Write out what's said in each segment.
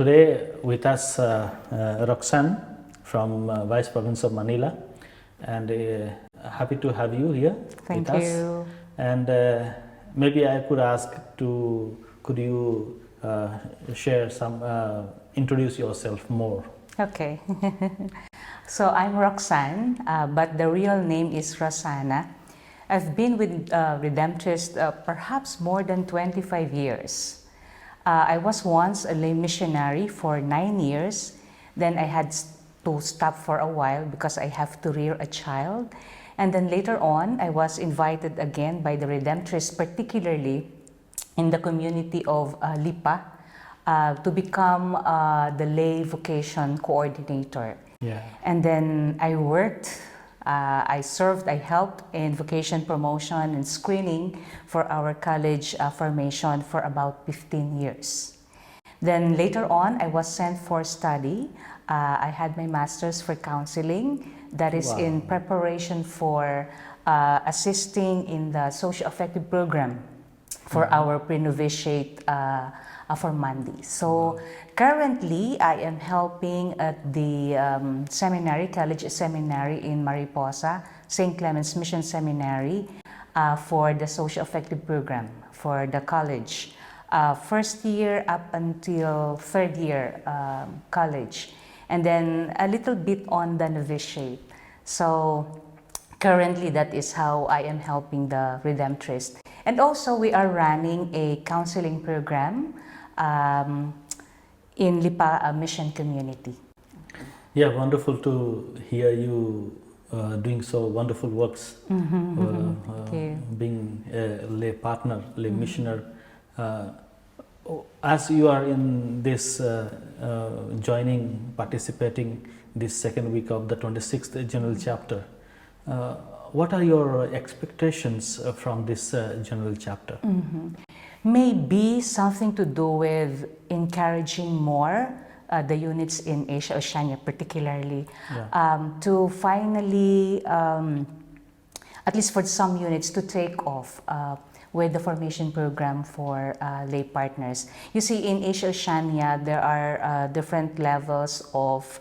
Today with us Roksan from Vice Province of Manila, and happy to have you here Thank with us. you. And maybe I could ask could you share some, introduce yourself more? Okay. So I'm Roksan, but the real name is Rosanna. I've been with Redemptorist perhaps more than 25 years. I was once a lay missionary for 9 years. Then I had to stop for a while because I have to rear a child. And then later on, I was invited again by the Redemptorists, particularly in the community of Lipa, to become the lay vocation coordinator. Yeah. And then I worked, I served, I helped in vocation promotion and screening for our college formation for about 15 years. Then later on, I was sent for study. I had my master's for counseling, that is in preparation for assisting in the socio-affective program for our pre-novitiate for Monday. So currently, I am helping at the seminary, college seminary in Mariposa, St. Clement's Mission Seminary, for the socio-affective program for the college. First year up until third year college, and then a little bit on the novitiate. So currently, that is how I am helping the Redemptorists. And also, we are running a counseling program in Lipa Mission Community. Yeah, wonderful to hear you doing so wonderful works, being a lay partner, lay missioner. As you are in this participating this second week of the 26th General Chapter, what are your expectations from this General Chapter? Maybe something to do with encouraging more the units in Asia Oceania, particularly, to finally, at least for some units, to take off with the formation program for lay partners. You see, in Asia Oceania, there are different levels of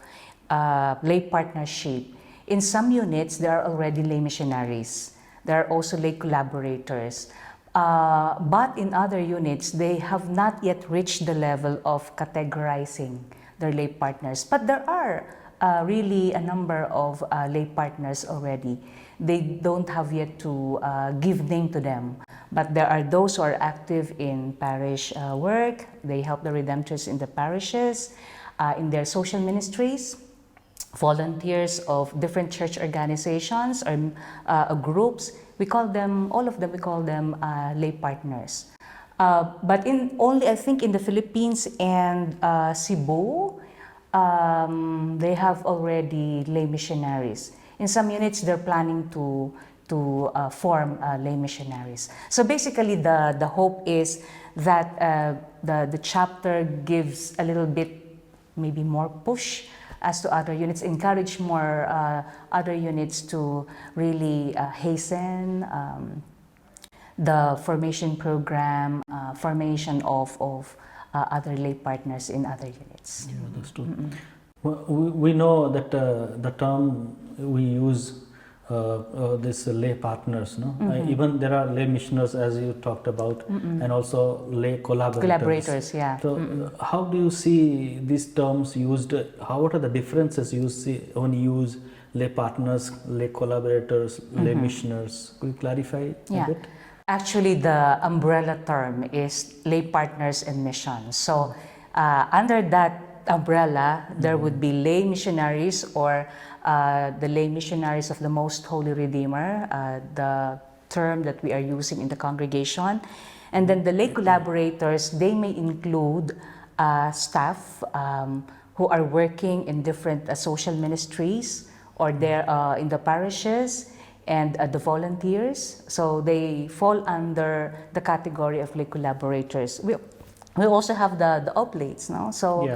lay partnership. In some units, there are already lay missionaries. There are also lay collaborators. But in other units, they have not yet reached the level of categorizing their lay partners. But there are really a number of lay partners already. They don't have yet to give name to them. But there are those who are active in parish work. They help the Redemptorists in the parishes, in their social ministries, volunteers of different church organizations or groups. We call them, all of them, we call them lay partners. But I think in the Philippines and Cebu, they have already lay missionaries. In some units, they're planning to form lay missionaries. So basically, the hope is that the chapter gives a little bit, maybe more push as to other units, encourage more other units to really hasten the formation program, formation of other lay partners in other units. Yeah, that's true. Well, we know that the term we use, this lay partners, no? Even there are lay missioners, as you talked about, and also lay collaborators. Collaborators, yeah. So, how do you see these terms used? What are the differences you see when you use lay partners, lay collaborators, lay missioners? Could you clarify a bit? Actually, the umbrella term is lay partners and missions. So, under that umbrella, there would be lay missionaries or the lay missionaries of the Most Holy Redeemer, the term that we are using in the congregation. And then the lay collaborators, they may include staff who are working in different social ministries or they're in the parishes, and the volunteers. So they fall under the category of lay collaborators. We also have the oblates, no? So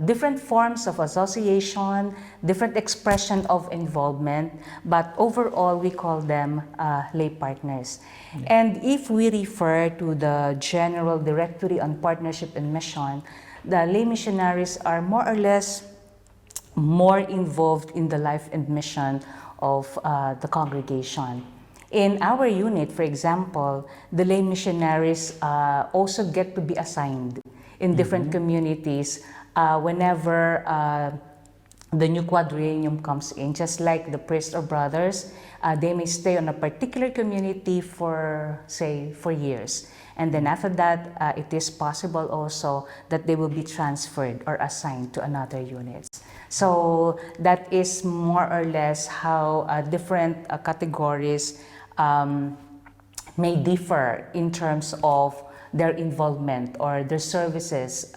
different forms of association, different expression of involvement, but overall we call them lay partners. And if we refer to the General Directory on Partnership and Mission, the lay missionaries are more or less more involved in the life and mission of the congregation. In our unit, for example, the lay missionaries also get to be assigned in different communities whenever the new quadriennium comes in. Just like the priests or brothers, they may stay on a particular community for, say, for years. And then after that, it is possible also that they will be transferred or assigned to another unit. So that is more or less how different categories may differ in terms of their involvement or their services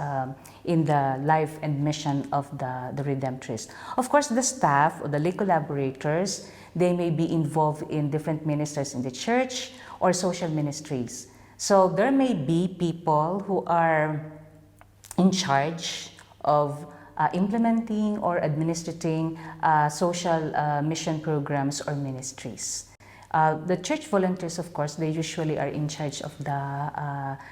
in the life and mission of the Redemptorists. Of course, the staff or the lay collaborators, they may be involved in different ministries in the church or social ministries. So there may be people who are in charge of implementing or administrating social mission programs or ministries. The church volunteers, of course, they usually are in charge of the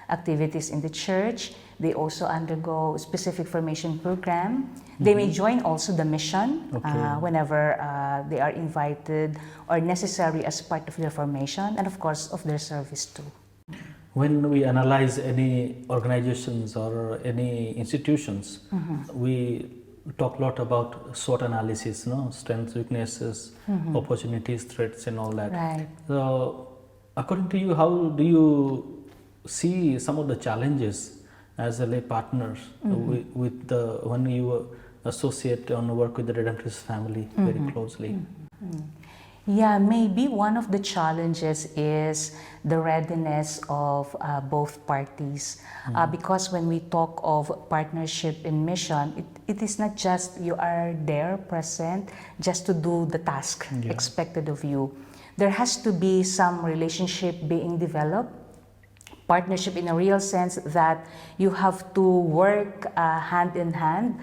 activities in the church. They also undergo specific formation program. They may join also the mission whenever they are invited or necessary as part of their formation and, of course, of their service too. When we analyze any organizations or any institutions, we talk a lot about SWOT analysis, no? Strengths, weaknesses, opportunities, threats, and all that. Right. So, according to you, how do you see some of the challenges as a lay partner with the when you associate and work with the Redemptorist family very closely? Yeah, maybe one of the challenges is the readiness of both parties. Because when we talk of partnership in mission, it is not just you are there present just to do the task expected of you. There has to be some relationship being developed, partnership in a real sense that you have to work hand in hand,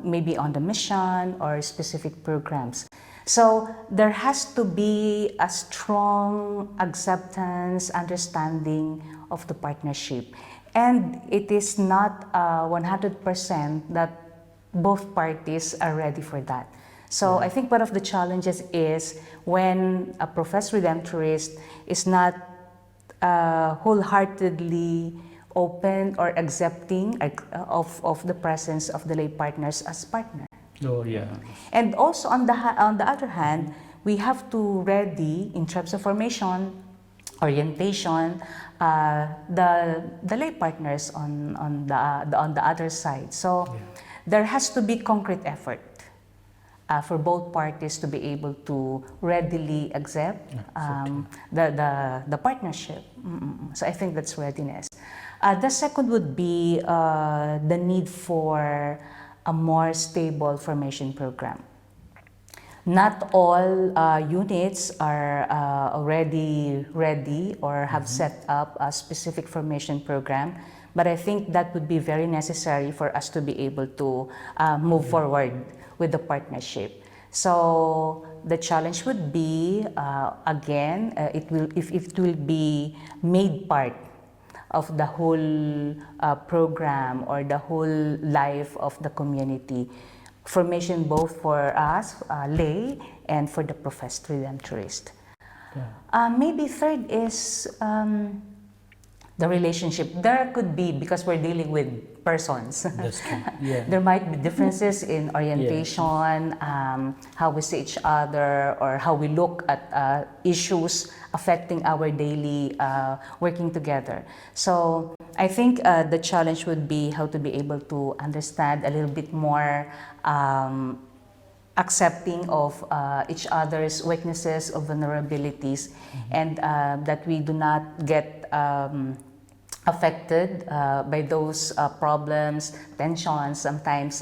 maybe on the mission or specific programs. So there has to be a strong acceptance, understanding of the partnership. And it is not 100% that both parties are ready for that. So I think one of the challenges is when a professed Redemptorist is not wholeheartedly open or accepting of the presence of the lay partners as partners. Oh yeah. And also on the other hand, we have to ready in terms of formation, orientation, the lay partners on the other side. So there has to be concrete effort for both parties to be able to readily accept the partnership. So I think that's readiness. The second would be the need for a more stable formation program. Not all units are already ready or have set up a specific formation program, but I think that would be very necessary for us to be able to move forward with the partnership. So the challenge would be, again, if it will be made part of the whole program or the whole life of the community. Formation both for us, lay, and for the professed Redemptorist. Maybe third is the relationship. There could be, because we're dealing with persons, That's true. Yeah. there might be differences in orientation, how we see each other, or how we look at issues affecting our daily working together. So I think the challenge would be how to be able to understand a little bit more accepting of each other's weaknesses or vulnerabilities, and that we do not get affected by those problems, tensions, sometimes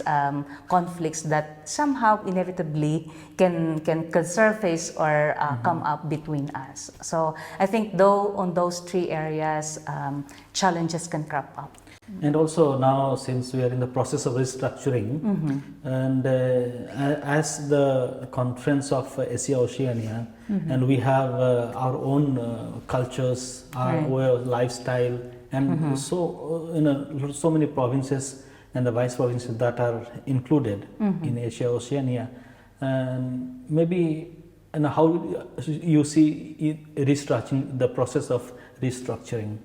conflicts that somehow inevitably can surface or come up between us. So I think though on those three areas, challenges can crop up. And also now, since we are in the process of restructuring, and as the conference of Asia Oceania, and we have our own cultures, our way of lifestyle, and so so many provinces and the vice provinces that are included in Asia Oceania, and maybe and how you see restructuring, the process of restructuring.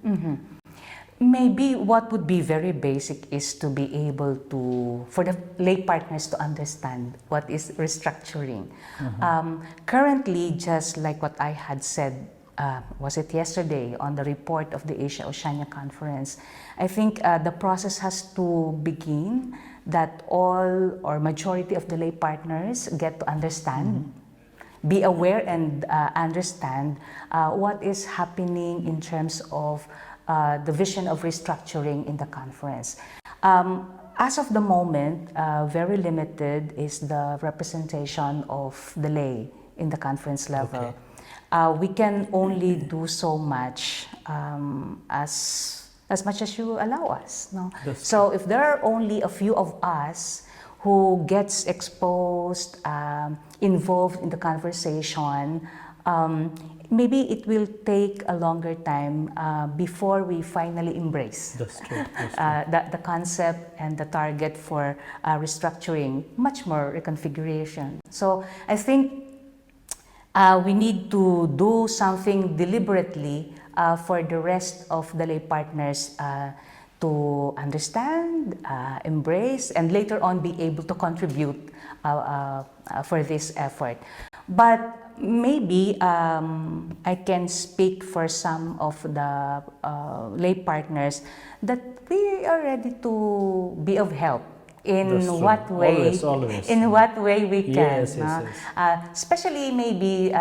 Maybe what would be very basic is to be able to, for the lay partners to understand what is restructuring. Currently, just like what I had said, was it yesterday on the report of the Asia Oceania Conference, I think the process has to begin that all or majority of the lay partners get to understand, be aware and understand what is happening in terms of the vision of restructuring in the conference. As of the moment, very limited is the representation of the lay in the conference level. We can only do so much as much as you allow us. No? So if there are only a few of us who gets exposed, involved in the conversation, maybe it will take a longer time before we finally embrace the concept and the target for restructuring, much more reconfiguration. So I think we need to do something deliberately for the rest of the lay partners to understand, embrace, and later on be able to contribute for this effort. But maybe I can speak for some of the lay partners that we are ready to be of help. In what way? Always. In what way we can? Yes, yes. Especially maybe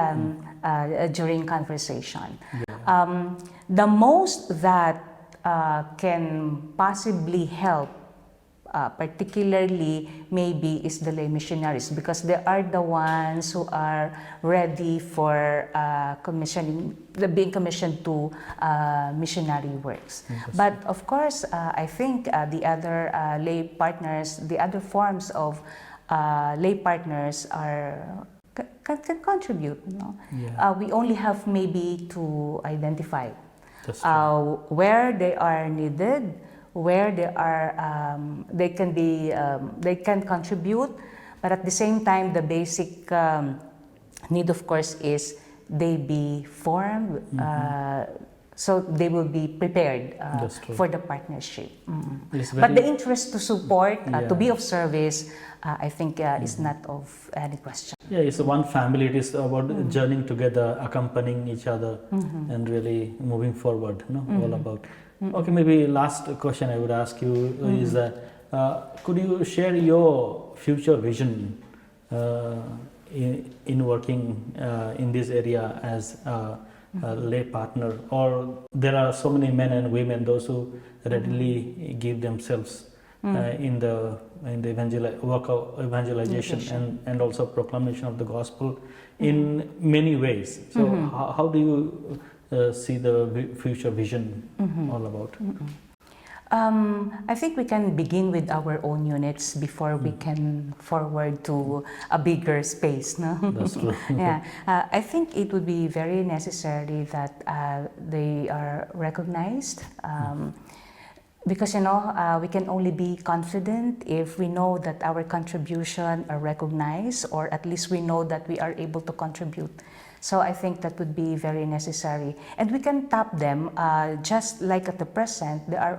during conversation. The most that can possibly help, particularly maybe, is the lay missionaries, because they are the ones who are ready for being commissioned to missionary works. But of course, I think the other lay partners, the other forms of lay partners can contribute. You know? We only have maybe to identify where they are needed, where they can contribute, but at the same time, the basic need, of course, is they be formed, so they will be prepared for the partnership. But the interest to support, to be of service, I think is not of any question. Yeah, it's one family. It is about journeying together, accompanying each other, and really moving forward. All about. Okay, maybe last question I would ask you is that could you share your future vision in working in this area as a lay partner? Or there are so many men and women, those who readily give themselves in the work of evangelization and also proclamation of the gospel in many ways. So how do you see the future vision all about? I think we can begin with our own units before we can forward to a bigger space. No? That's true. I think it would be very necessary that they are recognized. Because we can only be confident if we know that our contribution are recognized, or at least we know that we are able to contribute. So I think that would be very necessary. And we can tap them, just like at the present, there are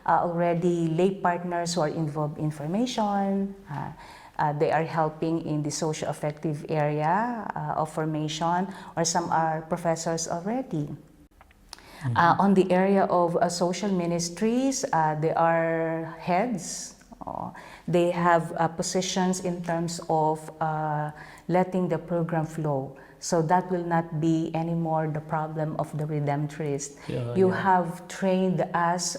already lay partners who are involved in information. They are helping in the socio-affective area of formation, or some are professors already. On the area of social ministries, they are heads. They have positions in terms of letting the program flow. So that will not be anymore the problem of the Redemptorists. You have trained us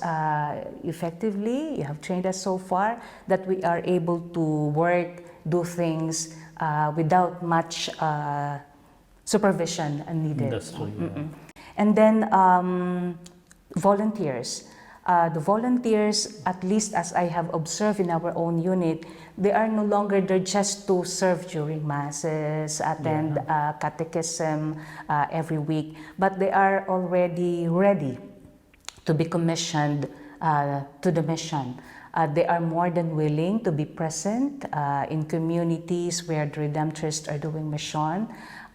effectively, you have trained us so far that we are able to work, do things without much supervision needed. That's true, And then volunteers. The volunteers, at least as I have observed in our own unit, they are no longer there just to serve during masses, attend catechism every week, but they are already ready to be commissioned to the mission. They are more than willing to be present in communities where the Redemptorists are doing mission.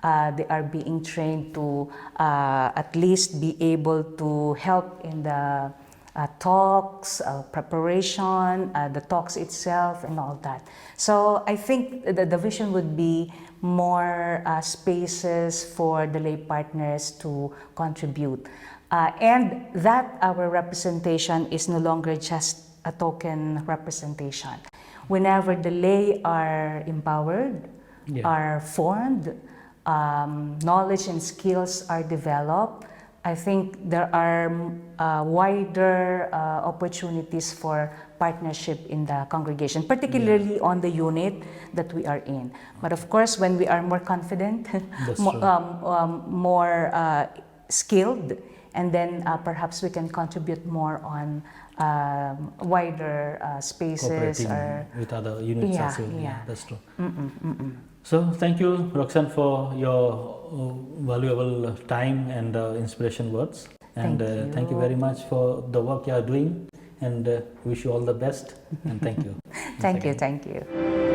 They are being trained to at least be able to help in the talks, preparation, the talks itself, and all that. So I think the vision would be more spaces for the lay partners to contribute. And that our representation is no longer just a token representation. Whenever the lay are empowered, are formed, knowledge and skills are developed, I think there are wider opportunities for partnership in the congregation, particularly on the unit that we are in. But of course, when we are more confident, more skilled, and then perhaps we can contribute more on wider spaces or with other units as well. yeah. That's true. So thank you, Roksan, for your valuable time and inspiration words. And thank you very much for the work you are doing, and wish you all the best. And thank you. Thank you.